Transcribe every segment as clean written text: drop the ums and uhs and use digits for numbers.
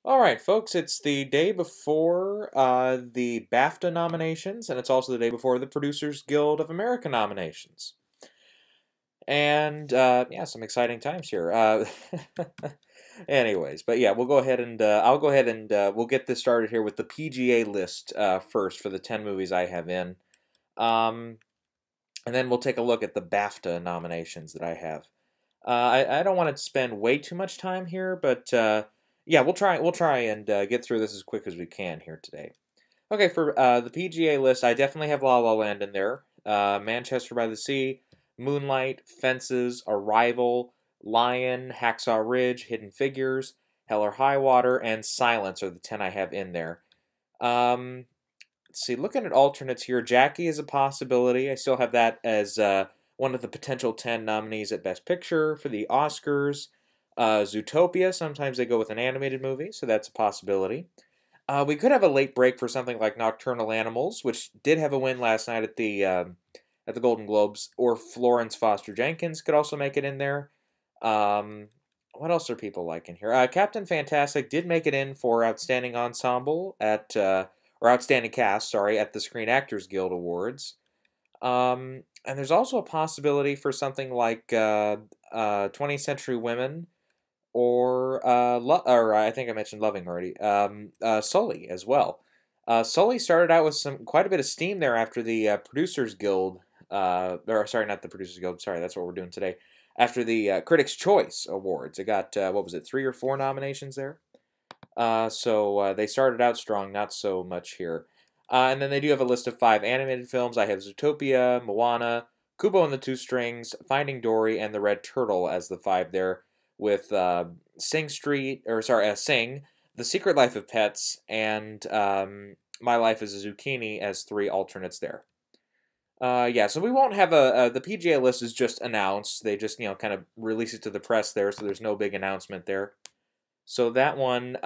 All right, folks, it's the day before the BAFTA nominations, and it's also the day before the Producers Guild of America nominations. And yeah, some exciting times here. Anyways, but yeah, we'll go ahead and I'll go ahead and we'll get this started here with the PGA list first for the 10 movies I have in. Um, and then we'll take a look at the BAFTA nominations that I have. I don't want to spend way too much time here, but yeah, we'll try and get through this as quick as we can here today. Okay, for the PGA list, I definitely have La La Land in there. Manchester by the Sea, Moonlight, Fences, Arrival, Lion, Hacksaw Ridge, Hidden Figures, Hell or High Water, and Silence are the 10 I have in there. Um, let's see, looking at alternates here, Jackie is a possibility. I still have that as one of the potential 10 nominees at Best Picture for the Oscars. Zootopia, sometimes they go with an animated movie, so that's a possibility. We could have a late break for something like Nocturnal Animals, which did have a win last night at the Golden Globes, or Florence Foster Jenkins could also make it in there. Um, what else are people like in here? Captain Fantastic did make it in for Outstanding Ensemble or Outstanding Cast, sorry, at the Screen Actors Guild Awards. And there's also a possibility for something like 20th Century Women, or I think I mentioned Loving already. Sully as well. Sully started out with quite a bit of steam there after the Producers Guild. Or sorry, not the Producers Guild. Sorry, that's what we're doing today. After the Critics' Choice Awards, it got what was it, 3 or 4 nominations there. So they started out strong, not so much here. And then they do have a list of 5 animated films. I have Zootopia, Moana, Kubo and the Two Strings, Finding Dory, and The Red Turtle as the 5 there, with Sing, The Secret Life of Pets, and My Life as a Zucchini as 3 alternates there. Yeah, so we won't have the PGA list is just announced. They just, kind of release it to the press there, so there's no big announcement there. So that one,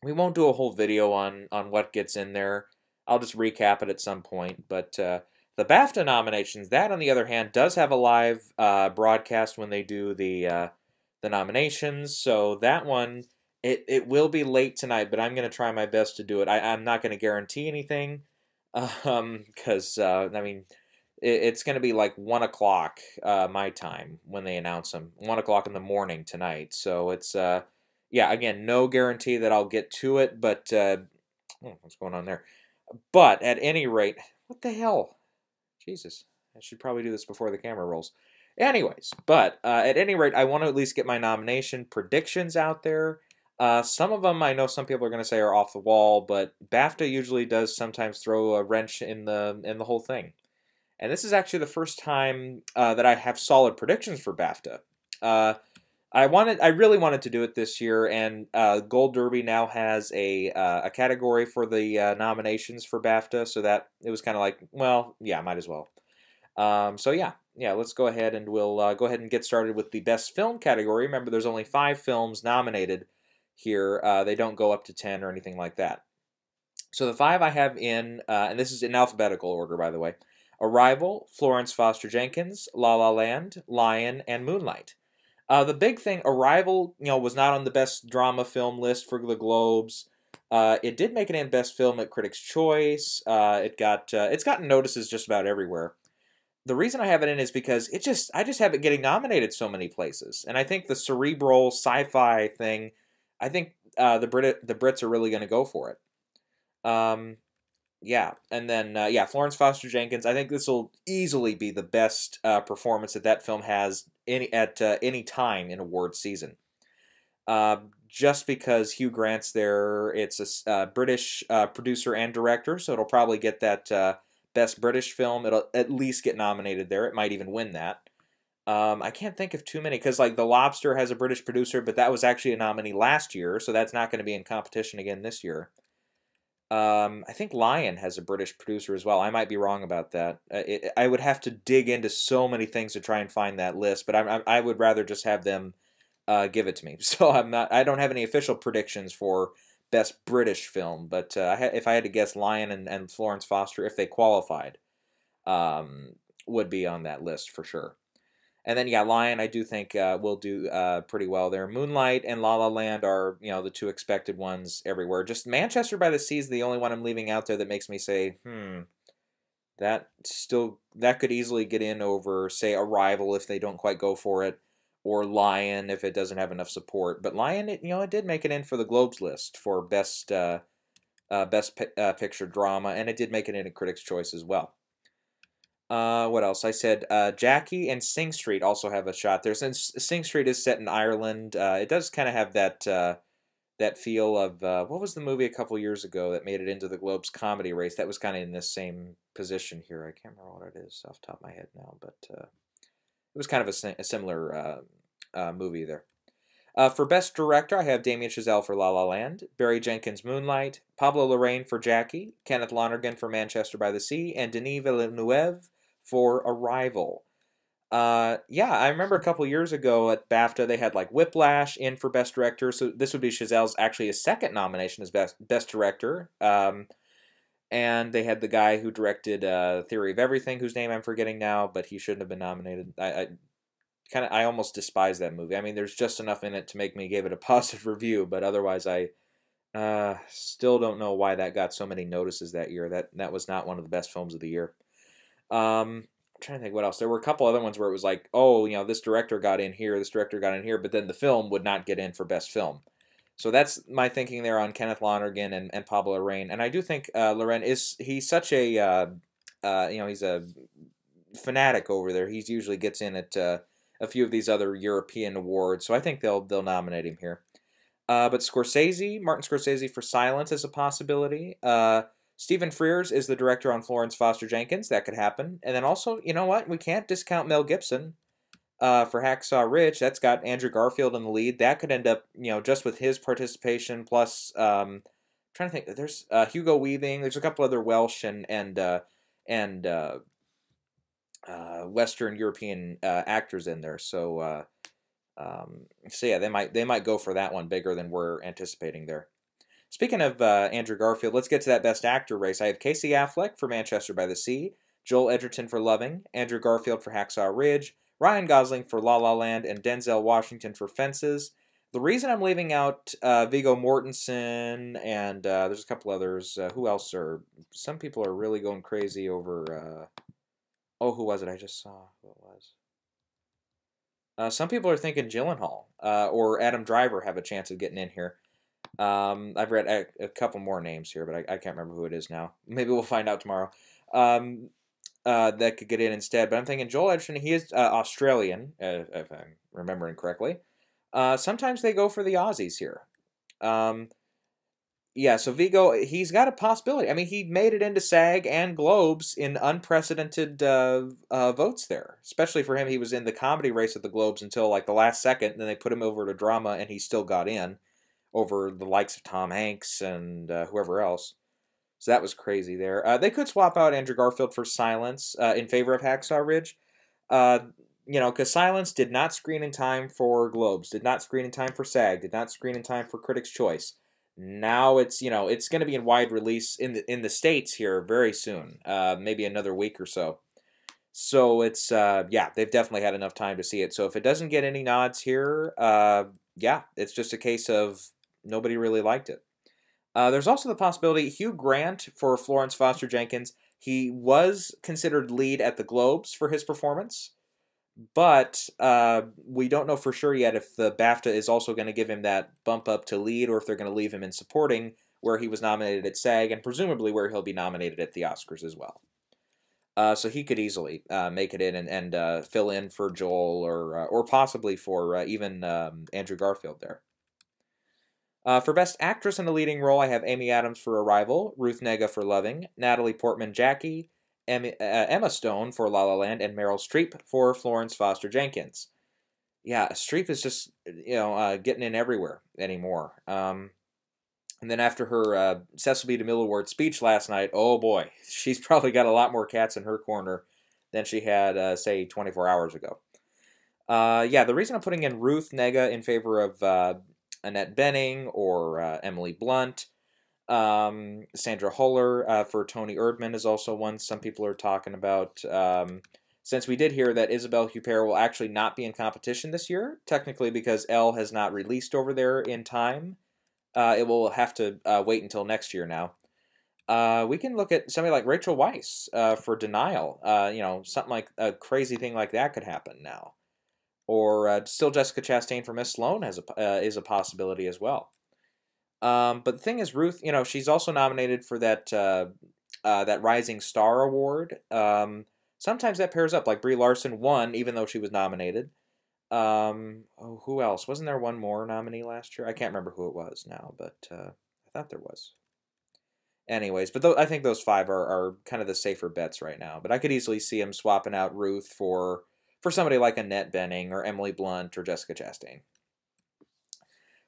we won't do a whole video on what gets in there. I'll just recap it at some point. But the BAFTA nominations, that on the other hand, does have a live broadcast when they do the nominations. So that one, it will be late tonight, but I'm going to try my best to do it. I'm not going to guarantee anything, because I mean, it's going to be like 1 o'clock my time when they announce them. 1 o'clock in the morning tonight. So it's yeah, again, no guarantee that I'll get to it, but what's going on there? But at any rate, what the hell? Jesus, I should probably do this before the camera rolls. Anyways, but at any rate, I want to at least get my nomination predictions out there. Some of them I know some people are going to say are off the wall, but BAFTA usually does sometimes throw a wrench in the whole thing. And this is actually the first time that I have solid predictions for BAFTA. I really wanted to do it this year, and Gold Derby now has a category for the nominations for BAFTA, so that it was kind of like, well, yeah, might as well. So yeah, let's go ahead and we'll go ahead and get started with the Best Film category. Remember, there's only 5 films nominated here. They don't go up to 10 or anything like that. So the 5 I have in, and this is in alphabetical order, by the way: Arrival, Florence Foster Jenkins, La La Land, Lion, and Moonlight. The big thing, Arrival, was not on the best drama film list for the Globes. It did make it in Best Film at Critics' Choice. It's gotten notices just about everywhere. The reason I have it in is because I just have it getting nominated so many places, and I think the cerebral sci-fi thing, I think the Brits are really going to go for it. Yeah, and then yeah, Florence Foster Jenkins. I think this will easily be the best performance that film has at any time in award season. Just because Hugh Grant's there, it's a British producer and director, so it'll probably get that best British film. It'll at least get nominated there. It might even win that. I can't think of too many because like The Lobster has a British producer, but that was actually a nominee last year, so that's not going to be in competition again this year. I think Lion has a British producer as well. I might be wrong about that. I would have to dig into so many things to try and find that list, but I would rather just have them give it to me. So I don't have any official predictions for best British film, but if I had to guess, Lion and Florence Foster, if they qualified, would be on that list for sure. And then, yeah, Lion, I do think will do pretty well there. Moonlight and La La Land are, the two expected ones everywhere. Just Manchester by the Sea is the only one I'm leaving out there that makes me say, that could easily get in over, say, Arrival if they don't quite go for it, or Lion if it doesn't have enough support. But Lion, it did make it in for the Globes list for best picture drama, and it did make it into Critics' Choice as well. What else? I said Jackie and Sing Street also have a shot there. Since Sing Street is set in Ireland, it does kind of have that feel of what was the movie a couple years ago that made it into the Globes comedy race? That was kind of in this same position here. I can't remember what it is off the top of my head now, but it was kind of a similar movie there. For Best Director, I have Damien Chazelle for La La Land, Barry Jenkins' Moonlight, Pablo Larraín for Jackie, Kenneth Lonergan for Manchester by the Sea, and Denis Villeneuve for Arrival. Yeah, I remember a couple years ago at BAFTA, they had like Whiplash in for Best Director, so this would be Chazelle's actually his second nomination as Best Director. And they had the guy who directed Theory of Everything, whose name I'm forgetting now, but he shouldn't have been nominated. I almost despise that movie. I mean, there's just enough in it to make me give it a positive review, but otherwise I still don't know why that got so many notices that year. That was not one of the best films of the year. I'm trying to think what else. There were a couple other ones where it was like, oh, this director got in here, this director got in here, but then the film would not get in for Best Film. So that's my thinking there on Kenneth Lonergan and Pablo Larraín. And I do think Larraín he's such a, he's a fanatic over there. He usually gets in at a few of these other European awards, so I think they'll nominate him here. But Martin Scorsese for Silence is a possibility. Stephen Frears is the director on Florence Foster Jenkins. That could happen. And then also, you know what? We can't discount Mel Gibson for Hacksaw Ridge. That's got Andrew Garfield in the lead. That could end up, just with his participation plus, trying to think. There's Hugo Weaving. There's a couple other Welsh and Western European actors in there, so yeah, they might go for that one bigger than we're anticipating there. Speaking of Andrew Garfield, let's get to that Best Actor race. I have Casey Affleck for Manchester by the Sea, Joel Edgerton for Loving, Andrew Garfield for Hacksaw Ridge, Ryan Gosling for La La Land, and Denzel Washington for Fences. The reason I'm leaving out Viggo Mortensen and there's a couple others. Who else are? Some people are really going crazy over. Oh, who was it? I just saw who it was. Some people are thinking Gyllenhaal or Adam Driver have a chance of getting in here. I've read a couple more names here, but I can't remember who it is now. Maybe we'll find out tomorrow. That could get in instead. But I'm thinking Joel Edgerton, he is Australian, if I'm remembering correctly. Sometimes they go for the Aussies here. Yeah, so Viggo, he's got a possibility. I mean, he made it into SAG and Globes in unprecedented votes there. Especially for him, he was in the comedy race at the Globes until like the last second, and then they put him over to drama, and he still got in over the likes of Tom Hanks and whoever else. So that was crazy there. They could swap out Andrew Garfield for Silence in favor of Hacksaw Ridge. Because Silence did not screen in time for Globes, did not screen in time for SAG, did not screen in time for Critics' Choice. Now it's it's going to be in wide release in the States here very soon, maybe another week or so. So it's yeah, they've definitely had enough time to see it. So if it doesn't get any nods here, yeah, it's just a case of nobody really liked it. There's also the possibility Hugh Grant for Florence Foster Jenkins. He was considered lead at the Globes for his performance. But we don't know for sure yet if the BAFTA is also going to give him that bump up to lead or if they're going to leave him in supporting where he was nominated at SAG and presumably where he'll be nominated at the Oscars as well. So he could easily make it in and fill in for Joel or possibly for even Andrew Garfield there. For Best Actress in a Leading Role, I have Amy Adams for Arrival, Ruth Negga for Loving, Natalie Portman Jackie, Emma Stone for La La Land, and Meryl Streep for Florence Foster Jenkins. Yeah, Streep is just, getting in everywhere anymore. And then after her Cecil B. DeMille Award speech last night, oh boy, she's probably got a lot more cats in her corner than she had, say, 24 hours ago. Yeah, the reason I'm putting in Ruth Negga in favor of Annette Bening or Emily Blunt, Sandra Huller for Tony Erdmann is also one some people are talking about. since we did hear that Isabelle Huppert will actually not be in competition this year, technically because Elle has not released over there in time, it will have to wait until next year now. We can look at somebody like Rachel Weisz for Denial. Something like a crazy thing like that could happen now. Or still Jessica Chastain for Miss Sloane is a possibility as well. But the thing is, Ruth, she's also nominated for that Rising Star Award. Sometimes that pairs up, like Brie Larson won, even though she was nominated. Who else? Wasn't there one more nominee last year? I can't remember who it was now, but I thought there was. Anyways, but I think those 5 are kind of the safer bets right now. But I could easily see him swapping out Ruth for somebody like Annette Bening or Emily Blunt or Jessica Chastain.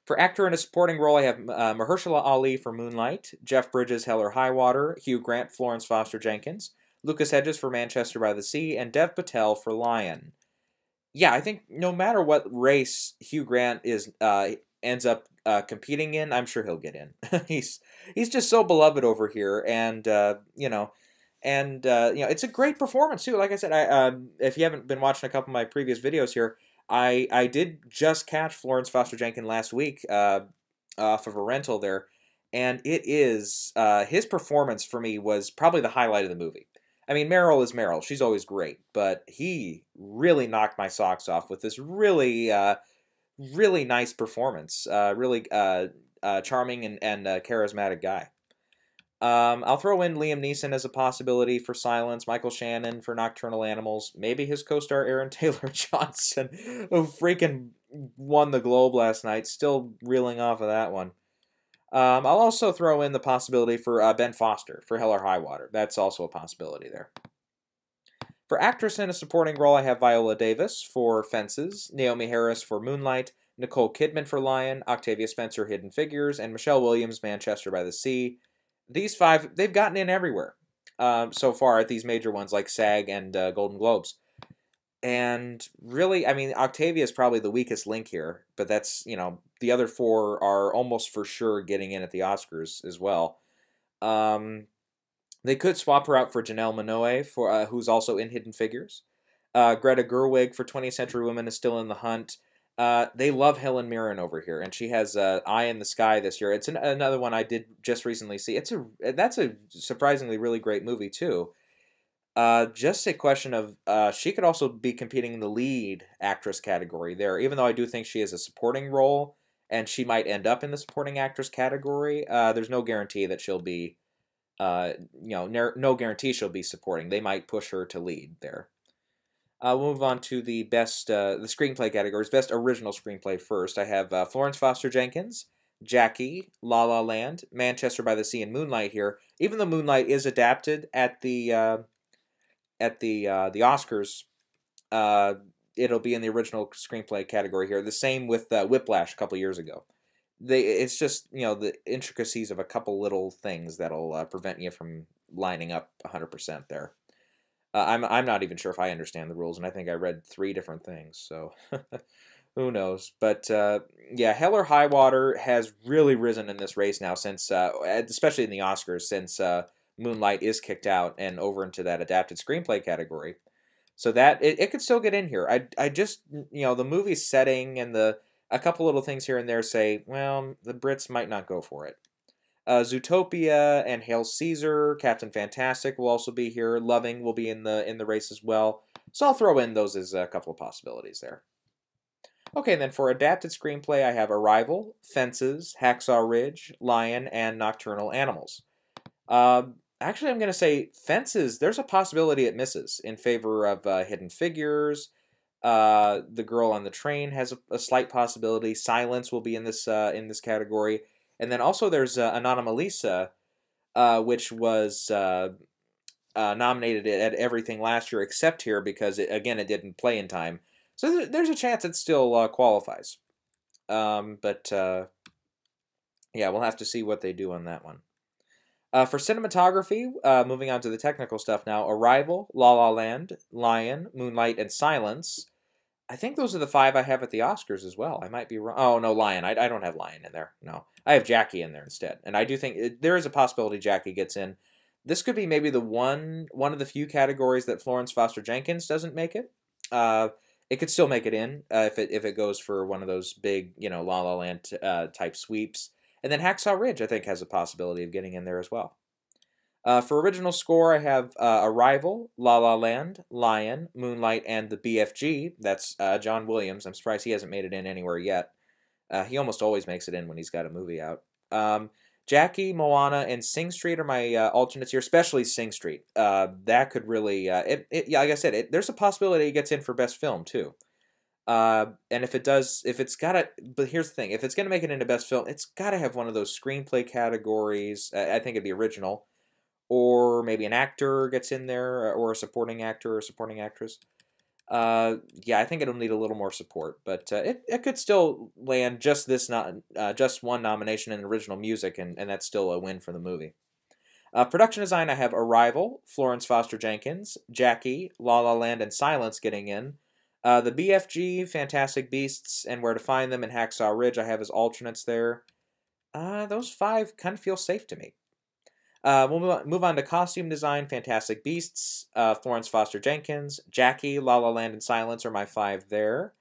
For actor in a supporting role, I have Mahershala Ali for Moonlight, Jeff Bridges, Hell or High Water, Hugh Grant, Florence Foster Jenkins, Lucas Hedges for Manchester by the Sea, and Dev Patel for Lion. Yeah, I think no matter what race Hugh Grant ends up competing in, I'm sure he'll get in. he's just so beloved over here, and it's a great performance too. Like I said, if you haven't been watching a couple of my previous videos here, I did just catch Florence Foster Jenkins last week off of a rental there, and it is his performance for me was probably the highlight of the movie. I mean, Meryl is Meryl; she's always great, but he really knocked my socks off with this really nice performance. Really charming and charismatic guy. I'll throw in Liam Neeson as a possibility for Silence, Michael Shannon for Nocturnal Animals, maybe his co-star Aaron Taylor-Johnson, who freaking won the Globe last night, still reeling off of that one. I'll also throw in the possibility for Ben Foster for Hell or High Water. That's also a possibility there. For actress in a supporting role, I have Viola Davis for Fences, Naomi Harris for Moonlight, Nicole Kidman for Lion, Octavia Spencer, Hidden Figures, and Michelle Williams, Manchester by the Sea. These 5, they've gotten in everywhere so far at these major ones like SAG and Golden Globes. And really, I mean, Octavia is probably the weakest link here, but that's, the other 4 are almost for sure getting in at the Oscars as well. They could swap her out for Janelle Monáe, for who's also in Hidden Figures. Greta Gerwig for 20th Century Women is still in the hunt. They love Helen Mirren over here, and she has Eye in the Sky this year. It's another one I did just recently see. That's a surprisingly really great movie too. Just a question of she could also be competing in the lead actress category there, even though I do think she has a supporting role and she might end up in the supporting actress category. There's no guarantee that she'll be, no guarantee she'll be supporting. They might push her to lead there. We'll move on to the best, the screenplay categories. Best original screenplay first. I have Florence Foster Jenkins, Jackie, La La Land, Manchester by the Sea, and Moonlight here. Even though Moonlight is adapted at the Oscars, it'll be in the original screenplay category here. The same with Whiplash a couple years ago. It's just the intricacies of a couple little things that'll prevent you from lining up 100% there. I'm not even sure if I understand the rules, and I think I read 3 different things, so who knows? But yeah, Hell or High Water has really risen in this race now since, especially in the Oscars, since Moonlight is kicked out and over into that adapted screenplay category. So that it could still get in here. I just the movie setting and a couple little things here and there say, well, the Brits might not go for it. Zootopia and Hail Caesar, Captain Fantastic will also be here. Loving will be in the race as well. So I'll throw in those as a couple of possibilities there. Okay, then for adapted screenplay, I have Arrival, Fences, Hacksaw Ridge, Lion, and Nocturnal Animals. Actually, I'm going to say Fences, there's a possibility it misses in favor of Hidden Figures. The Girl on the Train has a slight possibility. Silence will be in this category. And then also there's Anomalisa, which was nominated at everything last year except here because, it didn't play in time. So there's a chance it still qualifies. Yeah, we'll have to see what they do on that one. For cinematography, moving on to the technical stuff now, Arrival, La La Land, Lion, Moonlight, and Silence. I think those are the 5 I have at the Oscars as well. I might be wrong. Oh, no, Lion. I don't have Lion in there. No. I have Jackie in there instead. And I do think there is a possibility Jackie gets in. This could be maybe the one of the few categories that Florence Foster Jenkins doesn't make it. Uh, it could still make it in if it goes for one of those big, La La Land type sweeps. And then Hacksaw Ridge, I think, has a possibility of getting in there as well. For original score, I have Arrival, La La Land, Lion, Moonlight, and the BFG. That's John Williams. I'm surprised he hasn't made it in anywhere yet. He almost always makes it in when he's got a movie out. Jackie, Moana, and Sing Street are my alternates here, especially Sing Street. That could really, yeah, like I said, there's a possibility it gets in for Best Film, too. And if it does, if it's got to, but here's the thing, if it's going to make it into Best Film, it's got to have one of those screenplay categories. I think it'd be original. Or maybe an actor gets in there, or a supporting actor or supporting actress. Yeah, I think it'll need a little more support, but it could still land just just one nomination in original music, and that's still a win for the movie. Production design, I have Arrival, Florence Foster Jenkins, Jackie, La La Land, and Silence getting in. The BFG, Fantastic Beasts, and Where to Find Them, and Hacksaw Ridge I have as alternates there. Those 5 kind of feel safe to me. We'll move on to costume design. Fantastic Beasts, Florence Foster Jenkins, Jackie, La La Land, and Silence are my 5 there.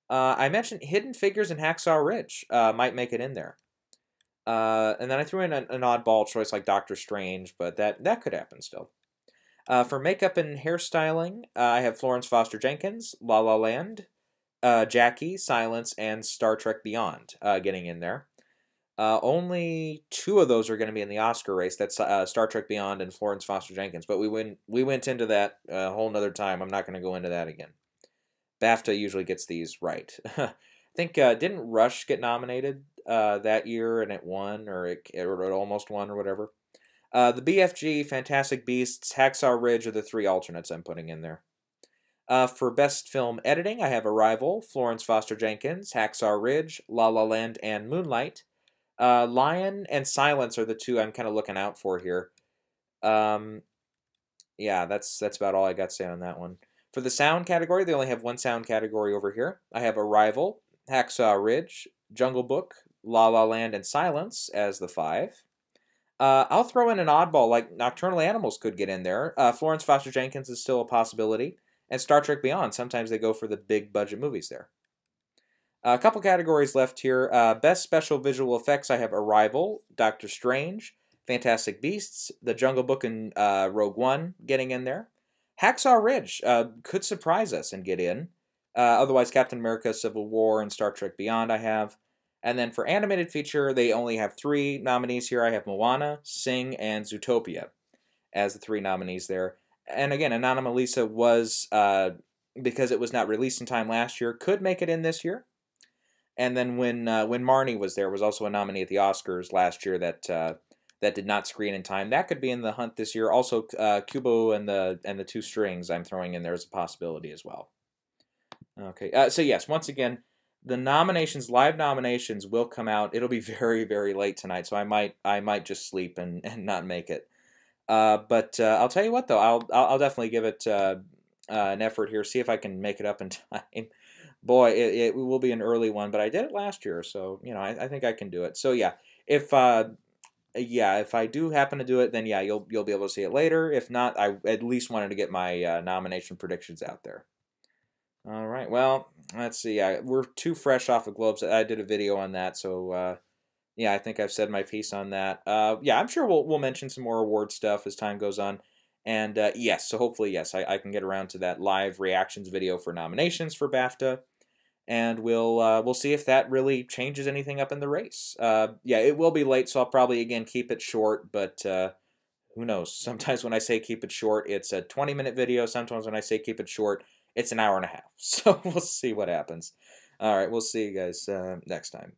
I mentioned Hidden Figures and Hacksaw Ridge might make it in there. And then I threw in an oddball choice like Doctor Strange, but that could happen still. For makeup and hairstyling, I have Florence Foster Jenkins, La La Land, Jackie, Silence, and Star Trek Beyond getting in there. Only 2 of those are going to be in the Oscar race. That's Star Trek Beyond and Florence Foster Jenkins. But we went into that a whole nother time. I'm not going to go into that again. BAFTA usually gets these right. I think didn't Rush get nominated that year and it won, or it almost won, or whatever. The BFG, Fantastic Beasts, Hacksaw Ridge are the 3 alternates I'm putting in there. For Best Film Editing, I have Arrival, Florence Foster Jenkins, Hacksaw Ridge, La La Land, and Moonlight. Lion and Silence are the 2 I'm kind of looking out for here. Yeah, that's about all I got to say on that one. For the sound category, they only have 1 sound category over here. I have Arrival, Hacksaw Ridge, Jungle Book, La La Land, and Silence as the 5. I'll throw in an oddball, like Nocturnal Animals could get in there. Florence Foster Jenkins is still a possibility. And Star Trek Beyond, sometimes they go for the big budget movies there. A couple categories left here. Best Special Visual Effects, I have Arrival, Doctor Strange, Fantastic Beasts, The Jungle Book, and Rogue One getting in there. Hacksaw Ridge could surprise us and get in. Otherwise, Captain America, Civil War, and Star Trek Beyond I have. And then for Animated Feature, they only have 3 nominees here. I have Moana, Sing, and Zootopia as the 3 nominees there. And again, Anomalisa was, because it was not released in time last year, could make it in this year. And then when Marnie was there, was also a nominee at the Oscars last year that did not screen in time. That could be in the hunt this year. Also, Kubo and the 2 Strings I'm throwing in there as a possibility as well. Okay, so yes, once again, the live nominations will come out. It'll be very, very late tonight, so I might just sleep and not make it. But I'll tell you what though, I'll definitely give it an effort here. See if I can make it up in time. Boy, it will be an early one, but I did it last year, so I think I can do it. So yeah, if I do happen to do it, then yeah, you'll be able to see it later. If not, I at least wanted to get my nomination predictions out there. All right, well, let's see. We're too fresh off of Globes. I did a video on that, so yeah, I think I've said my piece on that. Yeah, I'm sure we'll mention some more award stuff as time goes on. And yes, so hopefully, yes, I can get around to that live reactions video for nominations for BAFTA. And we'll see if that really changes anything up in the race. Yeah, it will be late, so I'll probably, again, keep it short. But who knows? Sometimes when I say keep it short, it's a 20-minute video. Sometimes when I say keep it short, it's an hour and a half. So we'll see what happens. All right, we'll see you guys next time.